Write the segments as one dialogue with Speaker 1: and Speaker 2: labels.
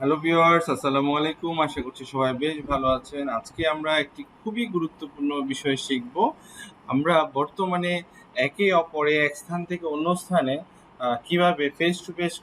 Speaker 1: Hello viewers, আসসালামু আলাইকুম। আশা করছি সবাই বেশ ভালো আছেন। আজকে আমরা একটি খুবই গুরুত্বপূর্ণ বিষয় শিখব। আমরা বর্তমানে একে অপরে এক স্থান থেকে অন্য স্থানে কিভাবে ফেস টু ফেস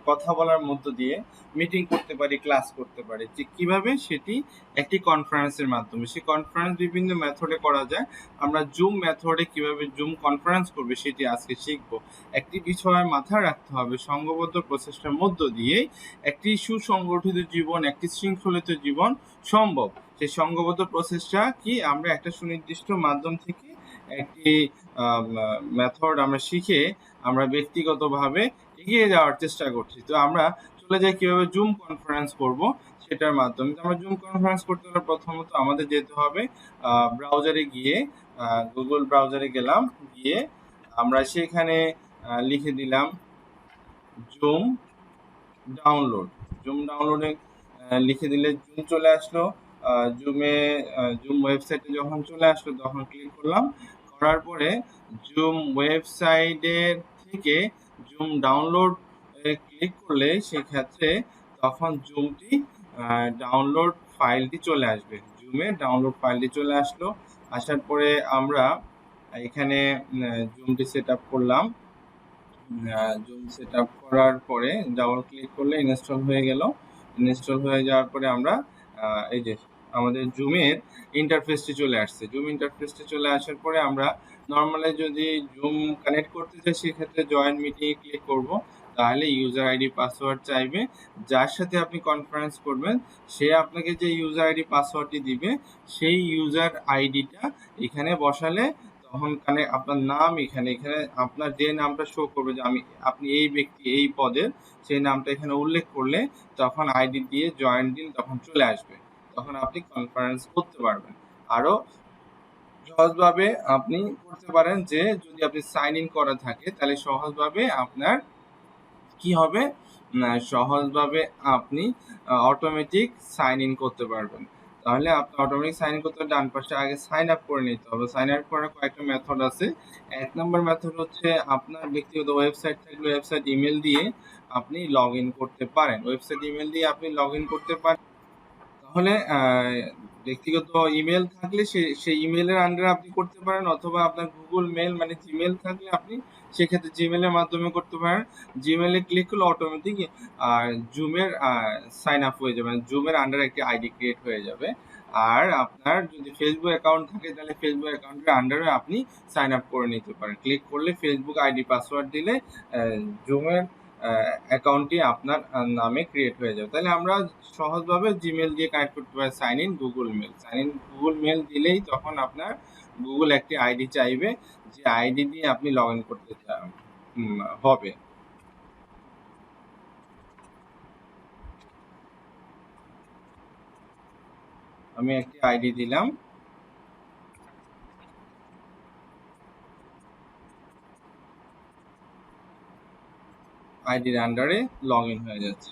Speaker 1: কথা বলার মধ্য দিয়ে মিটিং করতে পারি, ক্লাস করতে পারি। যে কিভাবে সেটি একটি কনফারেন্সের মাধ্যমে। সেই কনফারেন্স বিভিন্ন মেথডে করা যায়। আমরা জুম মেথডে কিভাবে জুম কনফারেন্স করবে সেটি আজকে শিখব। একটি বিষয় মাথায় রাখতে হবে, সংঘবদ্ধ প্রচেষ্টার মধ্য দিয়েই একটি সুসংগঠিত জীবন, একটি শৃঙ্খলিত জীবন সম্ভব। সেই সংঘবদ্ধ প্রচেষ্টা কি, আমরা একটা সুনির্দিষ্ট মাধ্যম থেকে একটি মেথড আমরা শিখে আমরা ব্যক্তিগতভাবে এগিয়ে যাওয়ার চেষ্টা করছি। তো আমরা চলে যাই কিভাবে জুম কনফারেন্স করব সেটার মাধ্যমে। তো আমরা জুম কনফারেন্স করতে হলে প্রথমত আমাদের যেতে হবে ব্রাউজারে গিয়ে, গুগল ব্রাউজারে গেলাম, গিয়ে আমরা সেখানে লিখে দিলাম জুম ডাউনলোড। জুম ডাউনলোডে লিখে দিলে জুম চলে আসলো। জুম ওয়েবসাইটে যখন চলে আসলো তখন ক্লিক করলাম। করার পরে জুম ওয়েবসাইটের থেকে জুম ডাউনলোড ক্লিক করলে সেক্ষেত্রে তখন জুমটি ডাউনলোড ফাইলটি চলে আসবে। জুমে ডাউনলোড ফাইলটি চলে আসলো। আসার পরে আমরা এখানে জুমটি সেট আপ করলাম। জুম সেট আপ করার পরে ডাবল ক্লিক করলে ইনস্টল হয়ে গেল। ইনস্টল হয়ে যাওয়ার পরে আমরা এই যে আমাদের জুমের ইন্টারফেসটি চলে আসছে। জুম ইন্টারফেসটি চলে আসার পরে আমরা নর্মালি যদি জুম কানেক্ট করতে চাই সেক্ষেত্রে জয়েন মিটিংয়ে ক্লিক করব। তাহলে ইউজার আইডি পাসওয়ার্ড চাইবে। যার সাথে আপনি কনফারেন্স করবেন সে আপনাকে যে ইউজার আইডি পাসওয়ার্ডটি দিবে সেই ইউজার আইডিটা এখানে বসালে তখন আপনার নাম এখানে এখানে আপনার যে নামটা শো করবে যে আপনি এই ব্যক্তি এই পদের, সেই নামটা এখানে উল্লেখ করলে তখন আইডি দিয়ে জয়েন দিন তখন চলে আসবে। তখন আপনি কনফারেন্স করতে পারবেন। আরো সহজভাবে আপনি করতে পারেন যে যদি আপনি সাইন ইন করা থাকে তাহলে সহজভাবে আপনার কি হবে, সহজভাবে আপনি অটোমেটিক সাইন ইন করতে পারবেন। তাহলে আপনি অটোমেটিক সাইন ইন করতে ডান পাশে আগে সাইন আপ করে নিতে হবে। সাইন আপ করার কয়েকটা মেথড আছে। এক নম্বর মেথড হচ্ছে আপনার ব্যক্তিগত ওয়েবসাইট থাকলে ওয়েবসাইট ইমেল দিয়ে আপনি লগ ইন করতে পারেন। ওয়েবসাইট ইমেল দিয়ে আপনি লগ ইন করতে পারেন। তাহলে ব্যক্তিগত ইমেল থাকলে সেই ইমেলের আন্ডারে আপনি করতে পারেন, অথবা আপনার গুগল মেল মানে জিমেল থাকলে আপনি সেক্ষেত্রে জিমেলের মাধ্যমে করতে পারেন। জিমেলে ক্লিক করলে অটোমেটিক জুমের সাইন আপ হয়ে যাবে, জুমের আন্ডারে একটি আইডি ক্রিয়েট হয়ে যাবে। আর আপনার যদি ফেসবুক অ্যাকাউন্ট থাকে তাহলে ফেসবুক অ্যাকাউন্টের আন্ডারে আপনি সাইন আপ করে নিতে পারেন। ক্লিক করলে ফেসবুক আইডি পাসওয়ার্ড দিলে জুমের অ্যাকাউন্টটি আপনার নামে ক্রিয়েট হয়ে যাবে। তাহলে আমরা সহজভাবে জিমেল দিয়ে কানেক্ট করতে পারি। Sign in Google mail, sign in Google mail দিলেই তখন আপনার গুগল একটি আইডি চাইবে, যে আইডি দিয়ে আপনি লগ ইন করতে হবে। আমি একটি আইডি দিলাম। আইডির আন্ডারে লগ ইন হয়ে যাচ্ছে।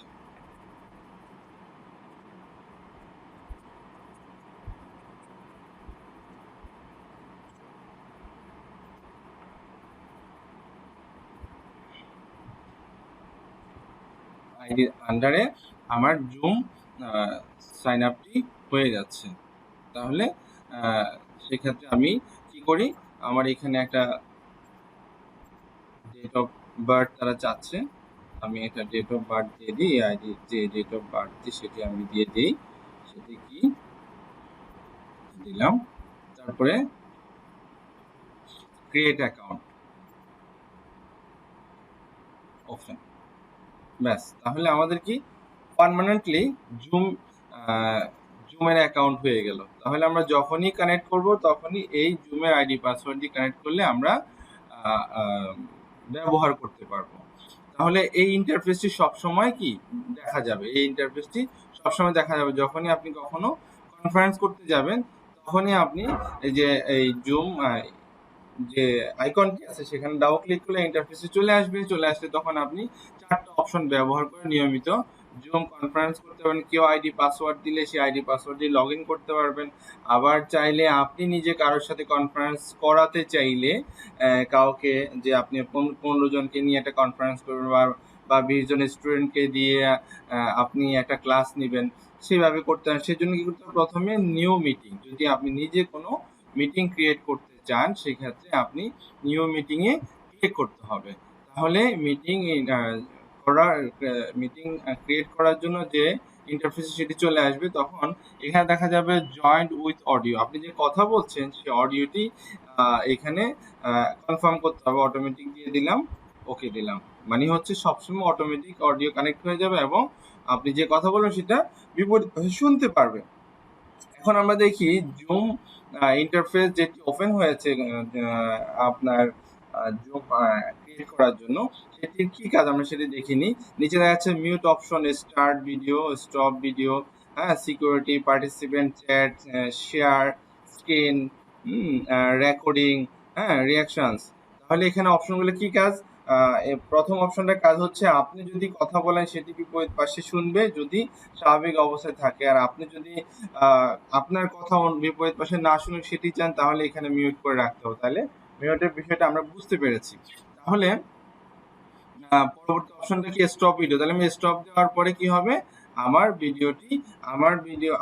Speaker 1: আইডির আন্ডারে আমার জুম সাইন আপটি হয়ে যাচ্ছে। তাহলে সেক্ষেত্রে আমি কি করি, আমার এখানে একটা ডেট অফ বার্থ তারা চাচ্ছে, আমি এটা ডেট অফ বার্থ দিয়ে দিই। আইডি যে ডেট অফ বার্থ সেটি আমি দিয়ে দিই। সেটি কি দিলাম। তারপরে ক্রিয়েট অ্যাকাউন্ট ওপেন। ব্যাস, তাহলে আমাদের কি পার্মানেন্টলি জুম জুমের অ্যাকাউন্ট হয়ে গেল। তাহলে আমরা যখনই কানেক্ট করব তখনই এই জুমের আইডি পাসওয়ার্ড দিয়ে কানেক্ট করলে আমরা ব্যবহার করতে পারবো। তাহলে এই ইন্টারফেসটি সবসময় কি দেখা যাবে, এই ইন্টারফেসটি সবসময় দেখা যাবে যখনই আপনি কখনো কনফারেন্স করতে যাবেন। তখনই আপনি এই যে এই জুম যে আইকনটি আছে সেখানে ডাবল ক্লিক করলে ইন্টারফেসে চলে আসবে। চলে আসলে তখন আপনি চারটা অপশন ব্যবহার করে নিয়মিত জুম কনফারেন্স করতে পারবেন। কেউ আইডি পাসওয়ার্ড দিলে সেই আইডি পাসওয়ার্ড দিয়ে লগ ইন করতে পারবেন। আবার চাইলে আপনি নিজে কারোর সাথে কনফারেন্স করাতে চাইলে কাউকে, যে আপনি 15 জনকে নিয়ে একটা কনফারেন্স করবেন, বা 20 জন স্টুডেন্টকে দিয়ে আপনি একটা ক্লাস নেবেন, সেভাবে করতে হয়। সেজন্য কি করতে হবে, প্রথমে নিউ মিটিং, যদি আপনি নিজে কোনো মিটিং ক্রিয়েট করতে চান সেক্ষেত্রে আপনি নিউ মিটিংয়ে ক্লিক করতে হবে। তাহলে করার মিটিং ক্রিয়েট করার জন্য যে ইন্টারফেস সেটি চলে আসবে। তখন এখানে দেখা যাবে জয়েন্ট উইথ অডিও, আপনি যে কথা বলছেন সেই অডিওটি এখানে কনফার্ম করতে হবে। অটোমেটিক দিয়ে দিলাম, ওকে দিলাম, মানে হচ্ছে সবসময় অটোমেটিক অডিও কানেক্ট হয়ে যাবে এবং আপনি যে কথা বলবেন সেটা বিপরীত পাশে শুনতে পারবে। এখন আমরা দেখি জুম ইন্টারফেস যেটি ওপেন হয়েছে আপনার জুম ক্রিয়েট করার জন্য, সেটির কি কাজ আমরা সেটি দেখিনি। নিচে দেখা যাচ্ছে mute option, start video, stop video, হ্যাঁ, security, participant chat, share screen, recording, হ্যাঁ, রিয়াকশনস। তাহলে এখানে অপশনগুলো কি কাজ? প্রথম অপশনটার কাজ হচ্ছে আপনি যদি কথা বলেন সেটি বিপরীত পাশে শুনবে যদি স্বাভাবিক অবস্থায় থাকে, আর আপনি যদি আপনার কথা বিপরীত পাশে না শুনে সেটি চান তাহলে এখানে মিউট করে রাখতে হবে। তাহলে মিউটের বিষয়টা আমরা বুঝতে পেরেছি। তাহলে পরবর্তী অপশনটা কি, স্টপ ভিডিও। তাহলে আমি স্টপ দেওয়ার পরে কি হবে,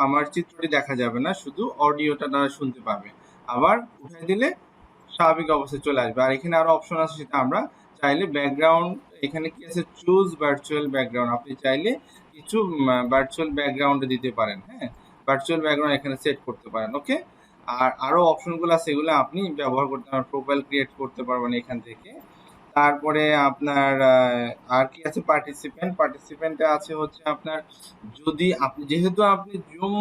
Speaker 1: আমার চিত্রটি দেখা যাবে না, শুধু অডিওটা তারা শুনতে পাবে। আবার উঠাই দিলে স্বাভাবিক অবস্থায় চলে আসবে। আর এখানে আরো অপশন আছে, সেটা আমরা চাইলে ব্যাকগ্রাউন্ড, এখানে কি আছে, চুজ ভার্চুয়াল ব্যাকগ্রাউন্ড, আপনি চাইলে কিছু ভার্চুয়াল ব্যাকগ্রাউন্ড দিতে পারেন, হ্যাঁ, ভার্চুয়াল ব্যাকগ্রাউন্ড এখানে সেট করতে পারেন। ওকে, আর আরো অপশনগুলো আছে, এগুলো আপনি ব্যবহার করতে পারেন, প্রোফাইল ক্রিয়েট করতে পারবেন এখান থেকে। তারপরে আপনার আর কি আছে, পার্টিসিপেন্টে আছে হচ্ছে আপনার, যদি আপনি, যেহেতু আপনি জুম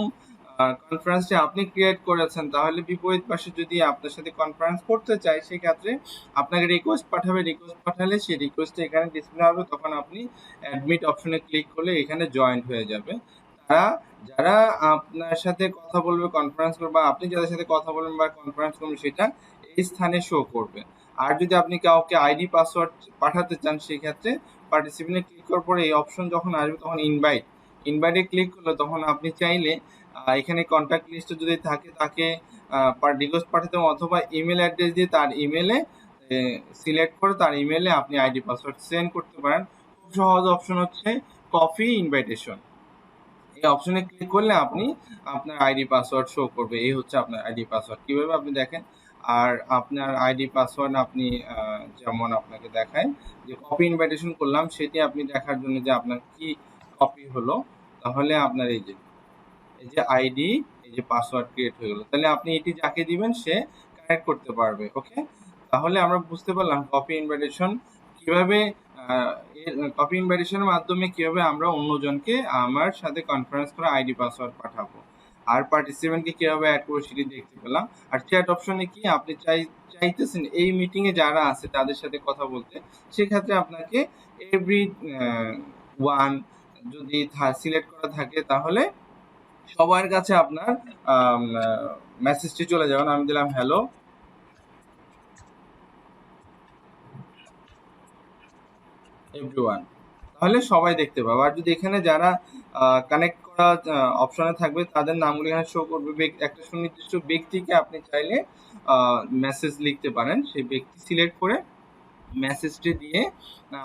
Speaker 1: কনফারেন্সটি আপনি ক্রিয়েট করেছেন, তাহলে বিপরীত পাশে যদি আপনার সাথে কনফারেন্স করতে চায় সেক্ষেত্রে আপনাকে রিকোয়েস্ট পাঠাবে। রিকোয়েস্ট পাঠালে সেই রিকোয়েস্টটা এখানে ডিসপ্লে হবে, তখন আপনি অ্যাডমিট অপশনে ক্লিক করলে এখানে জয়েন্ট হয়ে যাবে। যারা আপনার সাথে কথা বলবে, কনফারেন্স করবে, বা আপনি যাদের সাথে কথা বলবেন বা কনফারেন্স করবেন সেটা এই স্থানে শো করবে। আর যদি আপনি কাউকে আইডি পাসওয়ার্ড পাঠাতে চান সেক্ষেত্রে পার্টিসিপেন্টে ক্লিক করার পরে এই অপশন যখন আসবে তখন ইনভাইটে ক্লিক করলে তখন আপনি চাইলে এখানে কন্ট্যাক্ট লিস্টে যদি থাকে তাকে রিকোয়েস্ট পাঠাতে, অথবা ইমেল অ্যাড্রেস দিয়ে তার ইমেলে সিলেক্ট করে তার ইমেলে আপনি আইডি পাসওয়ার্ড সেন্ড করতে পারেন। খুব সহজ অপশন হচ্ছে কপি ইনভাইটেশন, এই অপশনে ক্লিক করলে আপনি আপনার আইডি পাসওয়ার্ড শো করবে। এই হচ্ছে আপনার আইডি পাসওয়ার্ড, কিভাবে আপনি দেখেন। আর আপনার আইডি পাসওয়ার্ড আপনি যেমন আপনাকে দেখায় যে কপি ইনভাইটেশন করলাম, সেটি আপনি দেখার জন্য যে আপনার কি কপি হলো, তাহলে আপনার এই যে আইডি, এই যে পাসওয়ার্ড ক্রিয়েট হয়ে গেল, তাহলে আপনি এটি যাকে দিবেন সে কানেক্ট করতে পারবে। ওকে, তাহলে আমরা বুঝতে পারলাম কপি ইনভাইটেশন কিভাবে, কপি ইনভাইটেশনের মাধ্যমে কিভাবে আমরা অন্যজনকে আমার সাথে কনফারেন্স করে আইডি পাসওয়ার্ড পাঠাবো, আর পার্টিসিপেন্টকে কিভাবে অ্যাড করবো সেটি দেখতে পেলাম। আর চ্যাট অপশনে কি, আপনি চাইতেছেন এই মিটিং এ যারা আছে তাদের সাথে কথা বলতে, সেক্ষেত্রে আপনাকে এভরি ওয়ান যদি সিলেক্ট করা থাকে তাহলে সবার কাছে আপনার মেসেজটি চলে যাবে। আমি দিলাম হ্যালো এভরিওয়ান, তাহলে সবাই দেখতে পাবে। আর যদি এখানে যারা কানেক্ট করা অপশনে থাকবে তাদের নামগুলো এখানে শো করবে। একটা সুনির্দিষ্ট ব্যক্তিকে আপনি চাইলে মেসেজ লিখতে পারেন, সেই ব্যক্তি সিলেক্ট করে মেসেজটি দিয়ে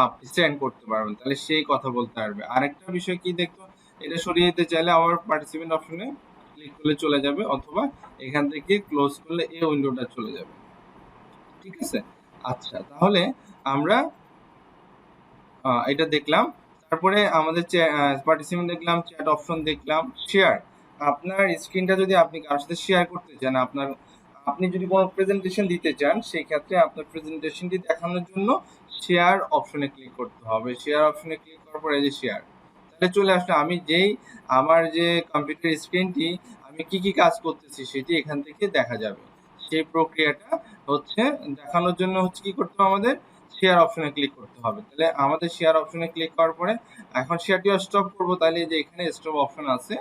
Speaker 1: আপনি সেন্ড করতে পারবেন, তাহলে সেই কথা বলতে পারবে। আরেকটা বিষয় কি দেখতো, এটা সরিয়ে দিতে চাইলে আবার পার্টিসিপেন্ট অপশনে ক্লিক করলে চলে যাবে, অথবা এখান থেকে ক্লোজ করলে এই উইন্ডোটা চলে যাবে। ঠিক আছে, আচ্ছা, তাহলে আমরা এটা দেখলাম। তারপরে আমাদের পার্টিসিপেন্ট দেখলাম, চ্যাট অপশন দেখলাম, শেয়ার, আপনার স্ক্রিনটা যদি আপনি কারোর সাথে শেয়ার করতে চান, আপনি যদি কোনো প্রেজেন্টেশন দিতে চান, সেই ক্ষেত্রে আপনার প্রেজেন্টেশনটি দেখানোর জন্য শেয়ার অপশনে ক্লিক করতে হবে। শেয়ার অপশনে ক্লিক করার পরে এই যে শেয়ার, তাহলে চলে আসলে আমি আমার যে কম্পিউটার স্ক্রিনটি আমি কি কাজ করতেছি সেটি এখান থেকে দেখা যাবে। সেই প্রক্রিয়াটা হচ্ছে দেখানোর জন্য হচ্ছে কি করতে হবে, আমাদের শেয়ার অপশনে ক্লিক করতে হবে। তাহলে আমাদের শেয়ার অপশনে ক্লিক করার পরে এখন শেয়ারটিও স্টপ করব, তাহলে যে এখানে স্টপ অপশন আছে,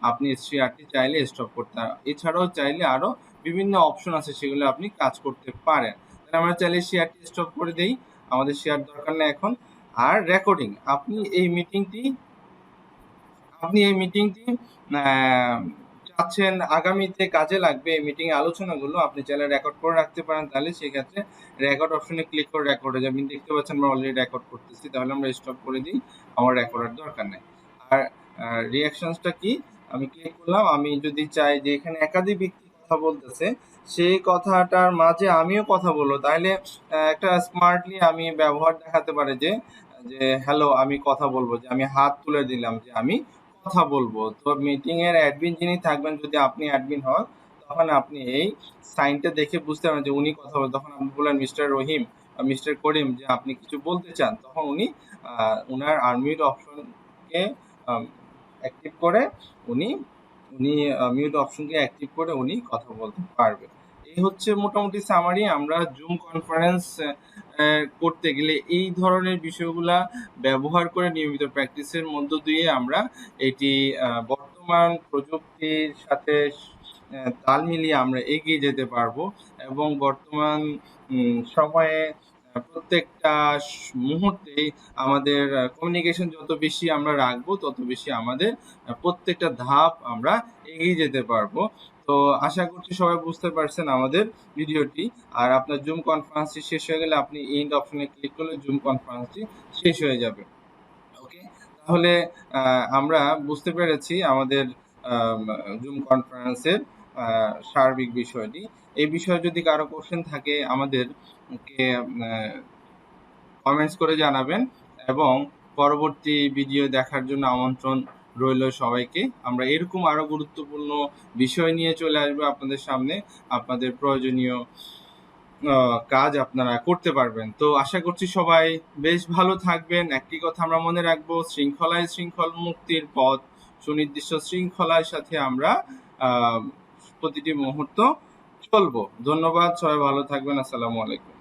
Speaker 1: আপনি শেয়ারটি চাইলে স্টপ করতে পারেন। এছাড়াও চাইলে আরো বিভিন্ন অপশন আছে, সেগুলো আপনি কাজ করতে পারেন। তাহলে আমরা চাইলে শেয়ারটি স্টপ করে দেই, আমাদের শেয়ার দরকার নেই এখন। আর রেকর্ডিং, আপনি এই মিটিংটি চাচ্ছেন আগামীতে কাজে লাগবে এই মিটিং আলোচনাগুলো, আপনি চাইলে রেকর্ড করে রাখতে পারেন। তাহলে সেক্ষেত্রে রেকর্ড অপশনে ক্লিক করে রেকর্ড হয়ে যাবে। দেখতে পাচ্ছেন আমরা অলরেডি রেকর্ড করতেছি, তাহলে আমরা স্টপ করে দিই, আমার রেকর্ডের দরকার নেই। আর রিঅ্যাকশনসটা কি, আমি ক্লিক করলাম, আমি যদি চাই যে এখানে একাধিক ব্যক্তি কথা বলতেছে, সেই কথাটার মাঝে আমিও কথা বলবো, তাহলে একটা স্মার্টলি আমি ব্যবহার দেখাতে পারে যে যে হ্যালো আমি কথা বলবো, যে আমি হাত তুলে দিলাম যে আমি কথা বলবো। তো মিটিং এর অ্যাডমিন যিনি থাকবেন, যদি আপনি অ্যাডমিন হন, তখন আপনি এই সাইনটা দেখে বুঝতে পারবেন যে উনি কথা বলবেন। তখন আপনি বললেন মিস্টার রহিম, মিস্টার করিম, যে আপনি কিছু বলতে চান, তখন উনি উনার আনমিউট অপশনকে অ্যাক্টিভ করে উনি উনি মিউট অপশনকে অ্যাক্টিভ করে উনি কথা বলতে পারবে। এই হচ্ছে মোটামুটি সামারি। আমরা জুম কনফারেন্স করতে গেলে এই ধরনের বিষয়গুলা ব্যবহার করে নিয়মিত প্র্যাকটিসের মধ্য দিয়ে আমরা এটি বর্তমান প্রযুক্তির সাথে তাল মিলিয়ে আমরা এগিয়ে যেতে পারবো, এবং বর্তমান সময়ে প্রত্যেকটা মুহূর্তেই আমাদের কমিউনিকেশন যত বেশি আমরা রাখবো, তত বেশি আমাদের প্রত্যেকটা ধাপ আমরা এগিয়ে যেতে পারবো। তো আশা করছি সবাই বুঝতে পারছেন আমাদের ভিডিওটি। আর আপনার জুম কনফারেন্সটি শেষ হয়ে গেলে আপনি এন্ড অপশনে ক্লিক করলে জুম কনফারেন্সটি শেষ হয়ে যাবে। ওকে, তাহলে আমরা বুঝতে পেরেছি আমাদের জুম কনফারেন্সের সার্বিক বিষয়টি। এই বিষয়ে যদি কারো কোশ্চেন থাকে আমাদেরকে কমেন্টস করে জানাবেন, এবং পরবর্তী ভিডিও দেখার জন্য আমন্ত্রণ রইল সবাইকে। আমরা এরকম আরো গুরুত্বপূর্ণ বিষয় নিয়ে চলে আসবো আপনাদের সামনে, আপনাদের প্রয়োজনীয় কাজ আপনারা করতে পারবেন। তো আশা করছি সবাই বেশ ভালো থাকবেন। একটি কথা আমরা মনে রাখবো, শৃঙ্খলায় শৃঙ্খল মুক্তির পথ, সুনির্দিষ্ট শৃঙ্খলার সাথে আমরা প্রতিটি মুহূর্ত চলবো। ধন্যবাদ, সবাই ভালো থাকবেন। আসসালামু আলাইকুম।